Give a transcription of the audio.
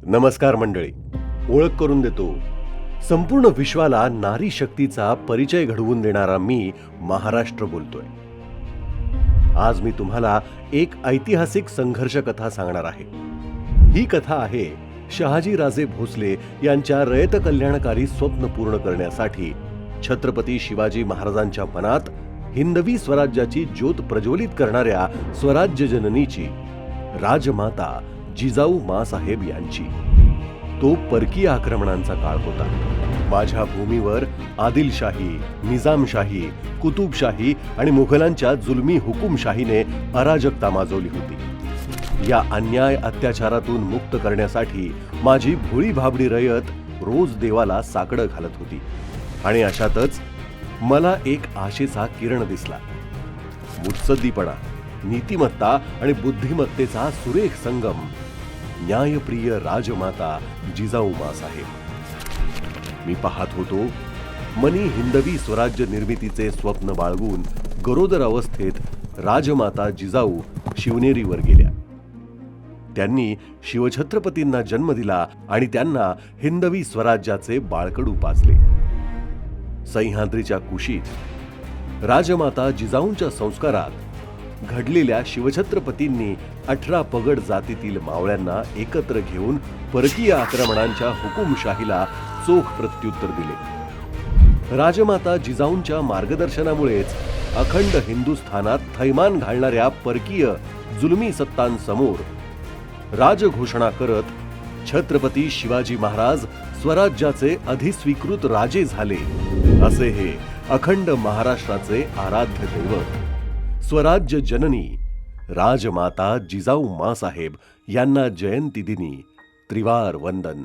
नमस्कार मंडळी, ओळख करून देतो. संपूर्ण विश्वाला नारी शक्तीचा परिचय घडवून देणारा मी महाराष्ट्र बोलतोय. आज मी तुम्हाला एक ऐतिहासिक संघर्ष कथा सांगणार आहे. ही कथा आहे शहाजीराजे भोसले यांच्या रयत कल्याणकारी स्वप्न पूर्ण करण्यासाठी छत्रपती शिवाजी महाराजांच्या मनात हिंदवी स्वराज्याची ज्योत प्रज्वलित करणाऱ्या स्वराज्य जननीची, राजमाता जिजाऊ माँसाहेब यांची. तो परकीय आक्रमणांचा काळ होता. माझ्या भूमीवर आदिलशाही, निजामशाही, कुतुबशाही आणि मुघलांच्या जुलमी हुकुमशाहीने अराजकता माजवली होती. या अन्याय अत्याचारातून मुक्त करण्यासाठी माझी भोळी भाबडी रयत रोज देवाला साकडं घालत होती. आणि अशातच मला एक आशेचा किरण दिसला. मुत्सद्दीपणा, नीतिमत्ता आणि बुद्धिमत्तेचा सुरेख संगम. न्यायप्रिय राजमाता जिजाऊ माँसाहेब. मी पाहत होतो, मनी हिंदवी स्वराज्य निर्मितीचे स्वप्न बाळगून गरोदर अवस्थेत राजमाता जिजाऊ शिवनेरीवर गेल्या. त्यांनी शिवछत्रपतींना जन्म दिला आणि त्यांना हिंदवी स्वराज्याचे बाळकडू पाजले. सह्याद्रीच्या कुशीत राजमाता जिजाऊंच्या संस्कारात घडलेल्या शिवछत्रपतींनी 18 पगड जातीतील मावळ्यांना एकत्र घेऊन परकीय आक्रमणांच्या हुकुमशाहीला चोख प्रत्युत्तर दिले. राजमाता जिजाऊंच्या मार्गदर्शनामुळेच अखंड हिंदुस्थानात थैमान घालणाऱ्या परकीय जुलमी सत्तांसमोर राजघोषणा करत छत्रपती शिवाजी महाराज स्वराज्याचे अधिस्वीकृत राजे झाले, असे हे अखंड महाराष्ट्राचे आराध्य दैवत स्वराज्य जननी राजमाता जिजाऊ माँसाहेब यांना जयंती दिनी त्रिवार वंदन.